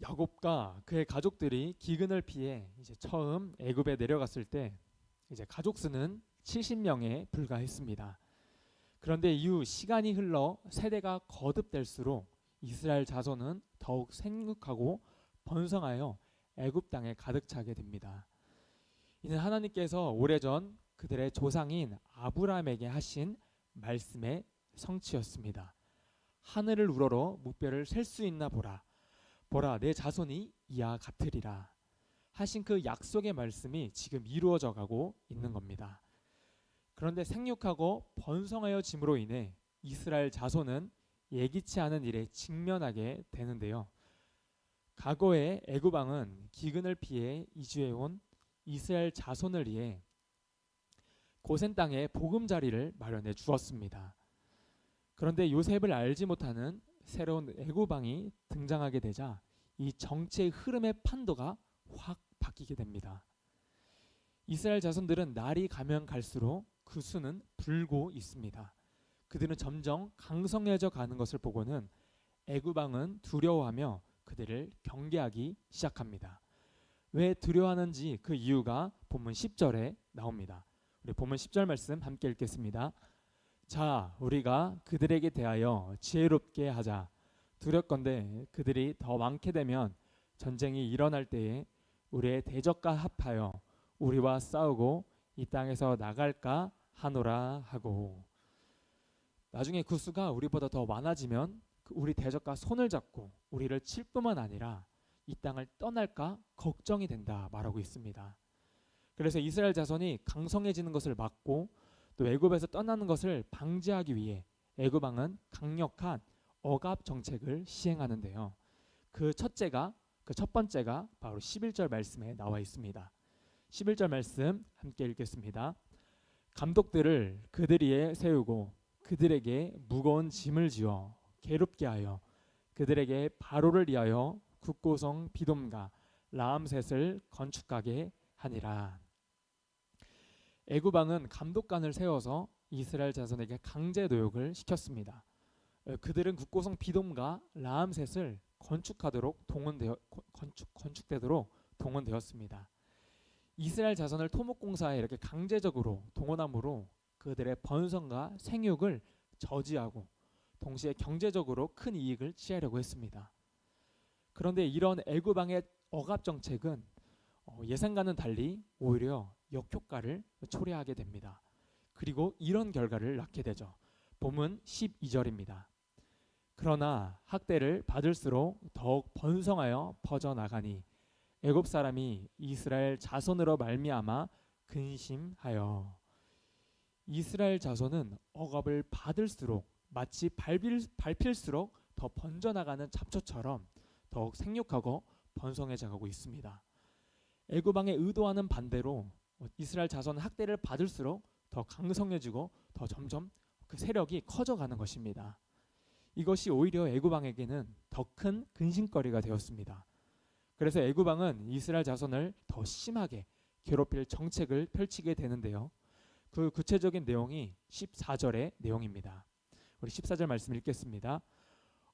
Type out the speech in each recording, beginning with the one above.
야곱과 그의 가족들이 기근을 피해 이제 처음 애굽에 내려갔을 때 이제 가족 수는 70명에 불과했습니다. 그런데 이후 시간이 흘러 세대가 거듭될수록 이스라엘 자손은 더욱 생육하고 번성하여 애굽 땅에 가득 차게 됩니다. 이는 하나님께서 오래전 그들의 조상인 아브라함에게 하신 말씀의 성취였습니다. 하늘을 우러러 무뼈를 셀 수 있나 보라. 보라, 내 자손이 이와 같으리라 하신 그 약속의 말씀이 지금 이루어져 가고 있는 겁니다. 그런데 생육하고 번성하여 짐으로 인해 이스라엘 자손은 예기치 않은 일에 직면하게 되는데요. 과거에 애굽 왕은 기근을 피해 이주해 온 이스라엘 자손을 위해 고센 땅에 보금자리를 마련해 주었습니다. 그런데 요셉을 알지 못하는 새로운 애굽 왕이 등장하게 되자 이 정치의 흐름의 판도가 확 바뀌게 됩니다. 이스라엘 자손들은 날이 가면 갈수록 그 수는 불고 있습니다. 그들은 점점 강성해져 가는 것을 보고는 애굽 왕은 두려워하며 그들을 경계하기 시작합니다. 왜 두려워하는지 그 이유가 본문 10절에 나옵니다. 우리 본문 10절 말씀 함께 읽겠습니다. 자, 우리가 그들에게 대하여 지혜롭게 하자. 두렵건대 그들이 더 많게 되면 전쟁이 일어날 때에 우리의 대적과 합하여 우리와 싸우고 이 땅에서 나갈까 하노라 하고. 나중에 그 수가 우리보다 더 많아지면 우리 대적과 손을 잡고 우리를 칠 뿐만 아니라 이 땅을 떠날까 걱정이 된다 말하고 있습니다. 그래서 이스라엘 자손이 강성해지는 것을 막고 또 애굽에서 떠나는 것을 방지하기 위해 애굽 왕은 강력한 억압 정책을 시행하는데요. 그 첫 번째가 바로 11절 말씀에 나와 있습니다. 11절 말씀 함께 읽겠습니다. 감독들을 그들 위에 세우고 그들에게 무거운 짐을 지어 괴롭게 하여 그들에게 바로를 위하여 국고성 비돔과 라암셋을 건축하게 하니라. 애굽 왕은 감독관을 세워서 이스라엘 자손에게 강제 노역을 시켰습니다. 그들은 국고성 비돔과 라암셋을 건축되도록 동원되었습니다. 이스라엘 자손을 토목공사에 이렇게 강제적으로 동원함으로 그들의 번성과 생육을 저지하고 동시에 경제적으로 큰 이익을 취하려고 했습니다. 그런데 이런 애굽 왕의 억압 정책은 예상과는 달리 오히려 역효과를 초래하게 됩니다. 그리고 이런 결과를 낳게 되죠. 본문 12절입니다. 그러나 학대를 받을수록 더욱 번성하여 퍼져나가니 애굽 사람이 이스라엘 자손으로 말미암아 근심하여. 이스라엘 자손은 억압을 받을수록 마치 밟힐수록 더 번져나가는 잡초처럼 더욱 생육하고 번성해져 가고 있습니다. 애굽 왕의 의도와는 반대로 이스라엘 자손은 학대를 받을수록 더 강성해지고 더 점점 그 세력이 커져가는 것입니다. 이것이 오히려 애굽 왕에게는 더 큰 근심거리가 되었습니다. 그래서 애굽 왕은 이스라엘 자손을 더 심하게 괴롭힐 정책을 펼치게 되는데요. 그 구체적인 내용이 14절의 내용입니다. 우리 14절 말씀 읽겠습니다.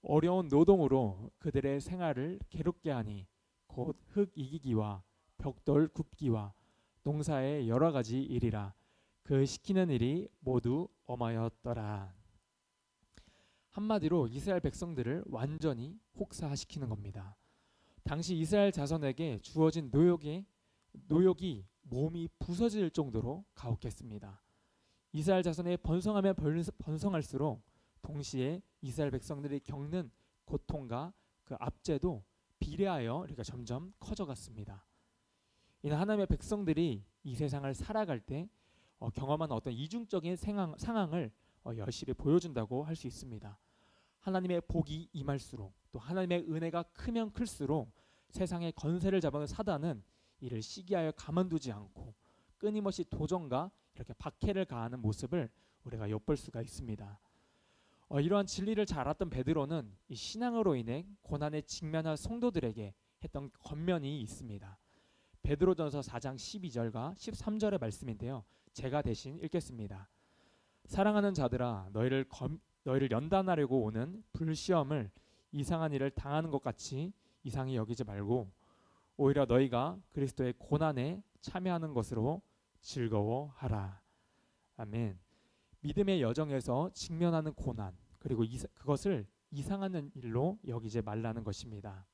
어려운 노동으로 그들의 생활을 괴롭게 하니 곧 흙 이기기와 벽돌 굽기와 농사의 여러 가지 일이라. 그 시키는 일이 모두 엄하였더라. 한마디로 이스라엘 백성들을 완전히 혹사시키는 겁니다. 당시 이스라엘 자손에게 주어진 노역이 몸이 부서질 정도로 가혹했습니다. 이스라엘 자손의 번성하면 번성할수록 동시에 이스라엘 백성들이 겪는 고통과 그 압제도 비례하여 이렇게 점점 커져갔습니다. 이는 하나님의 백성들이 이 세상을 살아갈 때 경험한 어떤 이중적인 상황을 여실히 보여준다고 할 수 있습니다. 하나님의 복이 임할수록 또 하나님의 은혜가 크면 클수록 세상의 건세를 잡은 사단은 이를 시기하여 가만두지 않고 끊임없이 도전과 이렇게 박해를 가하는 모습을 우리가 엿볼 수가 있습니다. 이러한 진리를 잘 알았던 베드로는 이 신앙으로 인해 고난에 직면한 성도들에게 했던 권면이 있습니다. 베드로전서 4장 12절과 13절의 말씀인데요. 제가 대신 읽겠습니다. 사랑하는 자들아, 너희를 연단하려고 오는 불시험을 이상한 일을 당하는 것 같이 이상히 여기지 말고 오히려 너희가 그리스도의 고난에 참여하는 것으로 즐거워하라. 아멘. 믿음의 여정에서 직면하는 고난, 그리고 그것을 이상한 일로 여기지 말라는 것입니다.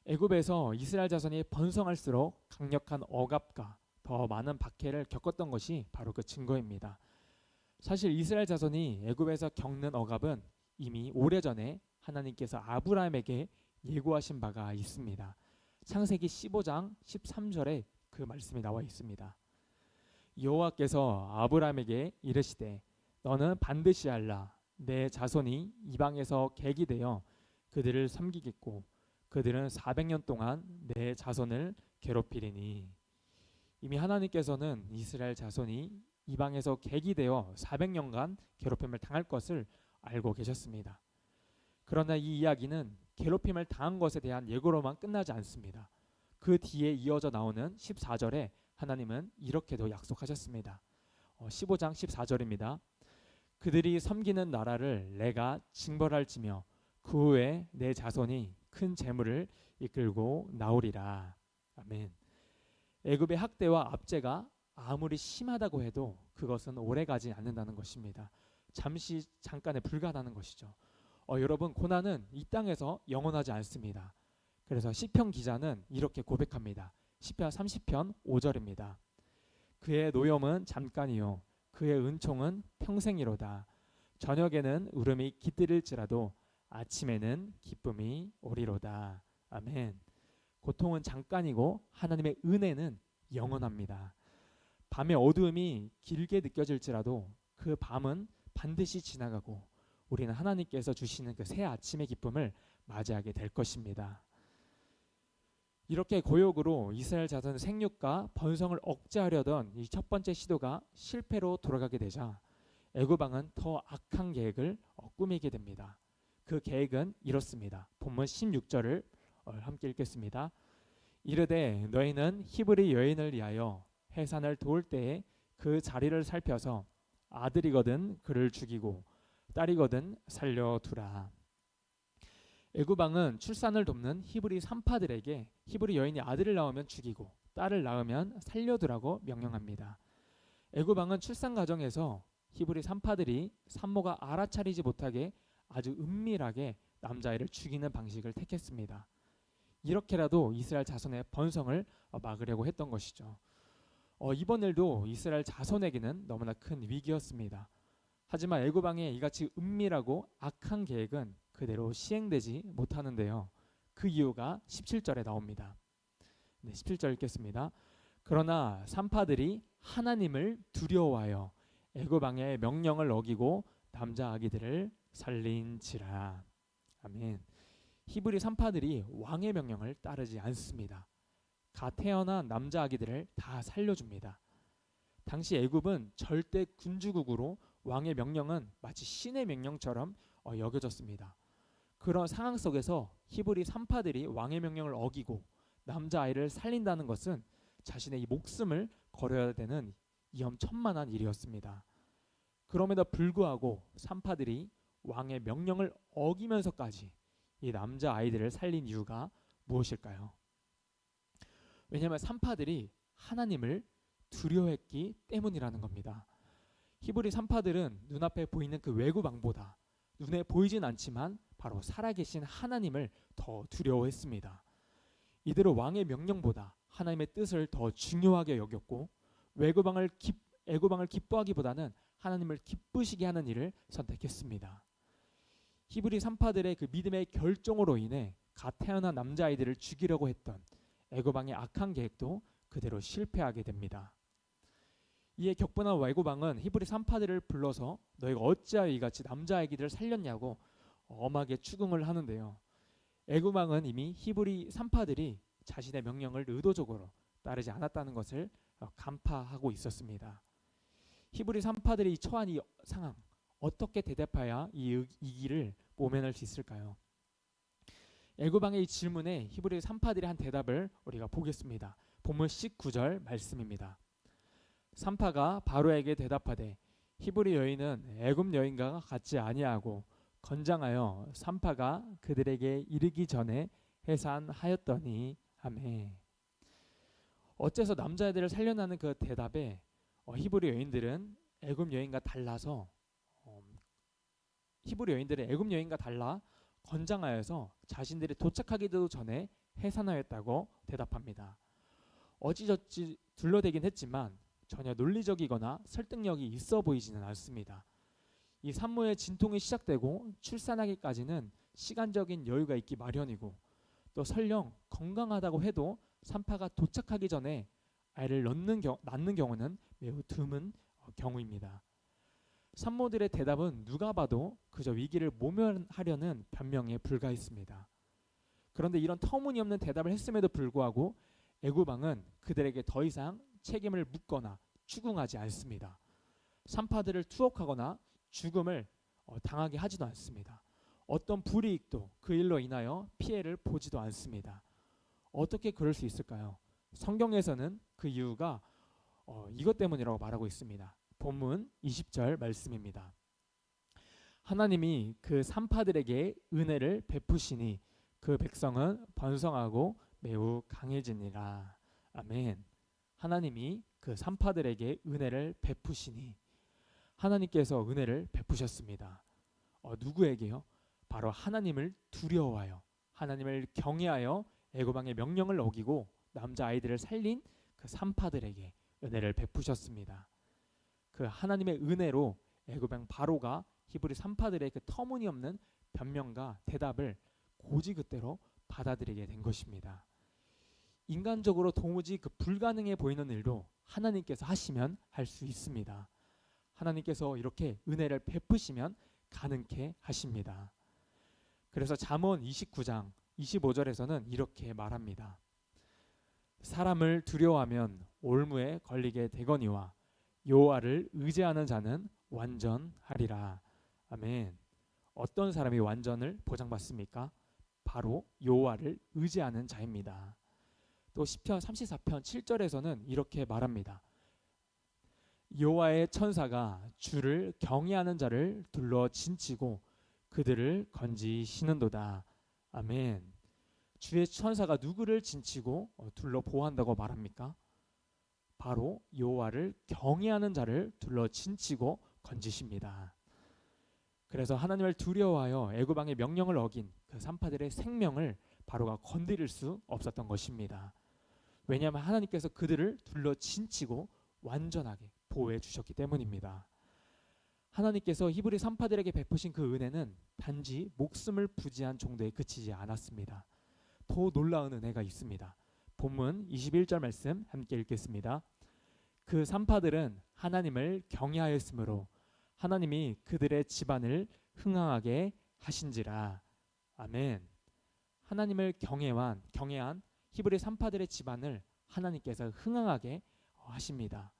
애굽에서 이스라엘 자손이 번성할수록 강력한 억압과 더 많은 박해를 겪었던 것이 바로 그 증거입니다. 사실 이스라엘 자손이 애굽에서 겪는 억압은 이미 오래전에 하나님께서 아브라함에게 예고하신 바가 있습니다. 창세기 15장 13절에 그 말씀이 나와 있습니다. 여호와께서 아브라함에게 이르시되 너는 반드시 알라. 내 자손이 이방에서 객이 되어 그들을 섬기겠고 그들은 400년 동안 내 자손을 괴롭히리니. 이미 하나님께서는 이스라엘 자손이 이방에서 객이 되어 400년간 괴롭힘을 당할 것을 알고 계셨습니다. 그러나 이 이야기는 괴롭힘을 당한 것에 대한 예고로만 끝나지 않습니다. 그 뒤에 이어져 나오는 14절에 하나님은 이렇게도 약속하셨습니다. 15장 14절입니다. 그들이 섬기는 나라를 내가 징벌할지며 그 후에 내 자손이 큰 재물을 이끌고 나오리라. 아멘. 애굽의 학대와 압제가 아무리 심하다고 해도 그것은 오래가지 않는다는 것입니다. 잠깐에 불과하다는 것이죠. 여러분, 고난은 이 땅에서 영원하지 않습니다. 그래서 시편 기자는 이렇게 고백합니다. 시편 30편 5절입니다. 그의 노염은 잠깐이요 그의 은총은 평생이로다. 저녁에는 울음이 깃들일지라도 아침에는 기쁨이 오리로다. 아멘. 고통은 잠깐이고 하나님의 은혜는 영원합니다. 밤의 어두움이 길게 느껴질지라도 그 밤은 반드시 지나가고 우리는 하나님께서 주시는 그 새 아침의 기쁨을 맞이하게 될 것입니다. 이렇게 고욕으로 이스라엘 자손의 생육과 번성을 억제하려던 이 첫 번째 시도가 실패로 돌아가게 되자 애굽 왕은 더 악한 계획을 꾸미게 됩니다. 그 계획은 이렇습니다. 본문 16절을 함께 읽겠습니다. 이르되 너희는 히브리 여인을 위하여 해산을 도울 때에 그 자리를 살펴서 아들이거든 그를 죽이고 딸이거든 살려두라. 애굽 왕은 출산을 돕는 히브리 산파들에게 히브리 여인이 아들을 낳으면 죽이고 딸을 낳으면 살려두라고 명령합니다. 애굽 왕은 출산 과정에서 히브리 산파들이 산모가 알아차리지 못하게 아주 은밀하게 남자아이를 죽이는 방식을 택했습니다. 이렇게라도 이스라엘 자손의 번성을 막으려고 했던 것이죠. 이번 일도 이스라엘 자손에게는 너무나 큰 위기였습니다. 하지만 애굽 왕의 이같이 은밀하고 악한 계획은 그대로 시행되지 못하는데요. 그 이유가 17절에 나옵니다. 17절 읽겠습니다. 그러나 산파들이 하나님을 두려워하여 애굽 왕의 명령을 어기고 남자 아기들을 살린지라. 아멘. 히브리 산파들이 왕의 명령을 따르지 않습니다. 갓 태어난 남자 아기들을 다 살려줍니다. 당시 애굽은 절대 군주국으로 왕의 명령은 마치 신의 명령처럼 여겨졌습니다. 그런 상황 속에서 히브리 산파들이 왕의 명령을 어기고 남자아이를 살린다는 것은 자신의 이 목숨을 걸어야 되는 위험천만한 일이었습니다. 그럼에도 불구하고 산파들이 왕의 명령을 어기면서까지 이 남자아이들을 살린 이유가 무엇일까요? 왜냐하면 산파들이 하나님을 두려워했기 때문이라는 겁니다. 히브리 산파들은 눈앞에 보이는 그 외국 왕보다 눈에 보이진 않지만 바로 살아계신 하나님을 더 두려워했습니다. 이들은 왕의 명령보다 하나님의 뜻을 더 중요하게 여겼고 애굽 왕을 기뻐하기보다는 하나님을 기쁘시게 하는 일을 선택했습니다. 히브리 산파들의 그 믿음의 결정으로 인해 갓 태어난 남자아이들을 죽이려고 했던 애굽 왕의 악한 계획도 그대로 실패하게 됩니다. 이에 격분한 애굽 왕은 히브리 산파들을 불러서 너희가 어찌하여 이같이 남자아이들을 살렸냐고 엄하게 추궁을 하는데요. 애굽 왕은 이미 히브리 산파들이 자신의 명령을 의도적으로 따르지 않았다는 것을 간파하고 있었습니다. 히브리 산파들이 처한 이 상황, 어떻게 대답해야 이 위기를 모면할 수 있을까요? 애굽 왕의 이 질문에 히브리 산파들이 한 대답을 우리가 보겠습니다. 본문 19절 말씀입니다. 산파가 바로에게 대답하되 히브리 여인은 애굽 여인과 같지 아니하고 건장하여 산파가 그들에게 이르기 전에 해산하였더니 아멘. 어째서 남자애들을 살려나는 그 대답에 히브리 여인들은 애굽 여인과 달라서 히브리 여인들은 애굽 여인과 달라 건장하여서 자신들이 도착하기도 전에 해산하였다고 대답합니다. 어찌저찌 둘러대긴 했지만 전혀 논리적이거나 설득력이 있어 보이지는 않습니다. 이 산모의 진통이 시작되고 출산하기까지는 시간적인 여유가 있기 마련이고 또 설령 건강하다고 해도 산파가 도착하기 전에 아이를 낳는 경우는 매우 드문 경우입니다. 산모들의 대답은 누가 봐도 그저 위기를 모면하려는 변명에 불과했습니다. 그런데 이런 터무니없는 대답을 했음에도 불구하고 애굽 왕은 그들에게 더 이상 책임을 묻거나 추궁하지 않습니다. 산파들을 투옥하거나 죽음을 당하게 하지도 않습니다. 어떤 불이익도 그 일로 인하여 피해를 보지도 않습니다. 어떻게 그럴 수 있을까요? 성경에서는 그 이유가 이것 때문이라고 말하고 있습니다. 본문 20절 말씀입니다. 하나님이 그 산파들에게 은혜를 베푸시니 그 백성은 번성하고 매우 강해지니라. 아멘. 하나님이 그 산파들에게 은혜를 베푸시니 하나님께서 은혜를 베푸셨습니다. 누구에게요? 바로 하나님을 두려워하여 하나님을 경외하여 애굽 왕의 명령을 어기고 남자 아이들을 살린 그 산파들에게 은혜를 베푸셨습니다. 그 하나님의 은혜로 애굽 왕 바로가 히브리 산파들의 그 터무니없는 변명과 대답을 고지그대로 받아들이게 된 것입니다. 인간적으로 도무지 그 불가능해 보이는 일도 하나님께서 하시면 할 수 있습니다. 하나님께서 이렇게 은혜를 베푸시면 가능케 하십니다. 그래서 잠언 29장 25절에서는 이렇게 말합니다. 사람을 두려워하면 올무에 걸리게 되거니와 여호와를 의지하는 자는 완전하리라. 아멘. 어떤 사람이 완전을 보장받습니까? 바로 여호와를 의지하는 자입니다. 또 시편 34편 7절에서는 이렇게 말합니다. 여호와의 천사가 주를 경외하는 자를 둘러 진치고 그들을 건지시는도다. 아멘. 주의 천사가 누구를 진치고 둘러 보호한다고 말합니까? 바로 여호와를 경외하는 자를 둘러 진치고 건지십니다. 그래서 하나님을 두려워하여 애굽 왕의 명령을 어긴 그 산파들의 생명을 바로가 건드릴 수 없었던 것입니다. 왜냐하면 하나님께서 그들을 둘러 진치고 완전하게 보호해 주셨기 때문입니다. 하나님께서 히브리 산파들에게 베푸신 그 은혜는 단지 목숨을 부지한 정도에 그치지 않았습니다. 더 놀라운 은혜가 있습니다. 본문 21절 말씀 함께 읽겠습니다. 그 산파들은 하나님을 경외하였으므로 하나님이 그들의 집안을 흥황하게 하신지라. 아멘. 하나님을 경외한 히브리 산파들의 집안을 하나님께서 흥황하게 하십니다.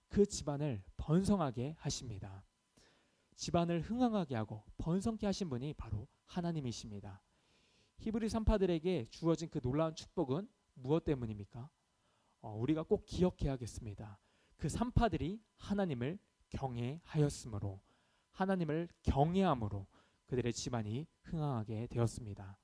그 집안을 번성하게 하십니다. 집안을 흥황하게 하고 번성케 하신 분이 바로 하나님이십니다. 히브리 산파들에게 주어진 그 놀라운 축복은 무엇 때문입니까? 우리가 꼭 기억해야겠습니다. 그 산파들이 하나님을 경외하였으므로 하나님을 경외함으로 그들의 집안이 흥황하게 되었습니다.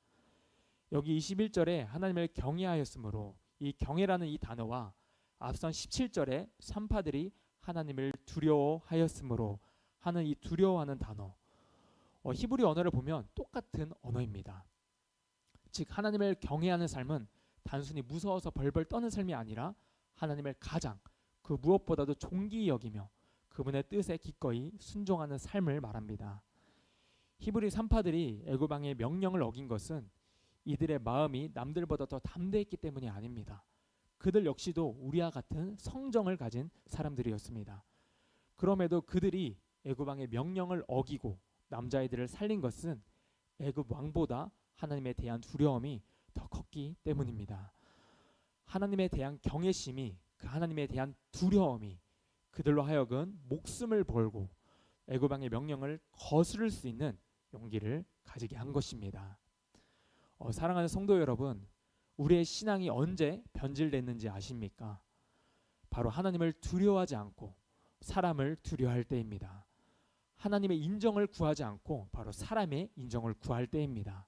여기 21절에 하나님을 경외하였으므로 이 경외라는 이 단어와 앞선 17절에 산파들이 하나님을 두려워하였으므로 하는 이 두려워하는 단어 히브리 언어를 보면 똑같은 언어입니다. 즉 하나님을 경외하는 삶은 단순히 무서워서 벌벌 떠는 삶이 아니라 하나님을 가장 그 무엇보다도 존귀히 여기며 그분의 뜻에 기꺼이 순종하는 삶을 말합니다. 히브리 산파들이 애굽 왕의 명령을 어긴 것은 이들의 마음이 남들보다 더 담대했기 때문이 아닙니다. 그들 역시도 우리와 같은 성정을 가진 사람들이었습니다. 그럼에도 그들이 애굽 왕의 명령을 어기고 남자아이들을 살린 것은 애굽 왕보다 하나님에 대한 두려움이 더 컸기 때문입니다. 하나님에 대한 경외심이 그 하나님에 대한 두려움이 그들로 하여금 목숨을 걸고 애굽 왕의 명령을 거스를 수 있는 용기를 가지게 한 것입니다. 사랑하는 성도 여러분, 우리의 신앙이 언제 변질됐는지 아십니까? 바로 하나님을 두려워하지 않고 사람을 두려워할 때입니다. 하나님의 인정을 구하지 않고 바로 사람의 인정을 구할 때입니다.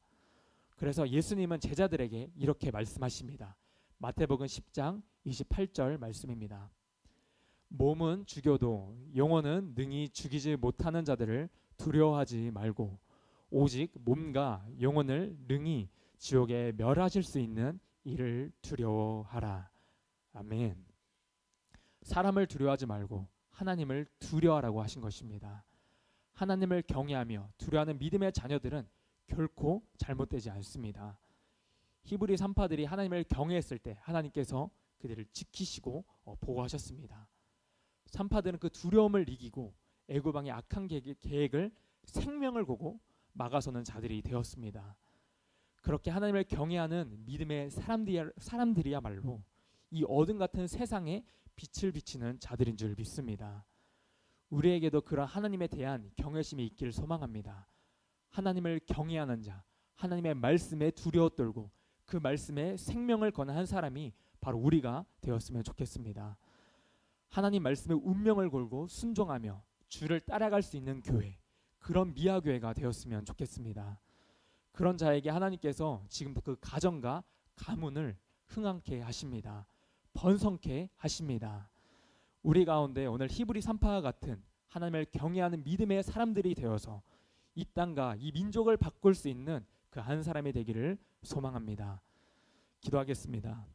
그래서 예수님은 제자들에게 이렇게 말씀하십니다. 마태복음 10장 28절 말씀입니다. 몸은 죽여도 영혼은 능히 죽이지 못하는 자들을 두려워하지 말고 오직 몸과 영혼을 능히 지옥에 멸하실 수 있는 이를 두려워하라. 아멘. 사람을 두려워하지 말고 하나님을 두려워하라고 하신 것입니다. 하나님을 경외하며 두려워하는 믿음의 자녀들은 결코 잘못되지 않습니다. 히브리 산파들이 하나님을 경외했을 때 하나님께서 그들을 지키시고 보호하셨습니다. 산파들은 그 두려움을 이기고 애굽 왕의 악한 계획을 생명을 거고 막아서는 자들이 되었습니다. 그렇게 하나님을 경외하는 믿음의 사람들이야말로 이 어둠 같은 세상에 빛을 비치는 자들인 줄 믿습니다. 우리에게도 그런 하나님에 대한 경외심이 있기를 소망합니다. 하나님을 경외하는 자, 하나님의 말씀에 두려워 떨고 그 말씀에 생명을 거는 한 사람이 바로 우리가 되었으면 좋겠습니다. 하나님 말씀에 운명을 걸고 순종하며 주를 따라갈 수 있는 교회, 그런 미아교회가 되었으면 좋겠습니다. 그런 자에게 하나님께서 지금부터 그 가정과 가문을 흥황케 하십니다. 번성케 하십니다. 우리 가운데 오늘 히브리 산파와 같은 하나님을 경외하는 믿음의 사람들이 되어서 이 땅과 이 민족을 바꿀 수 있는 그 한 사람이 되기를 소망합니다. 기도하겠습니다.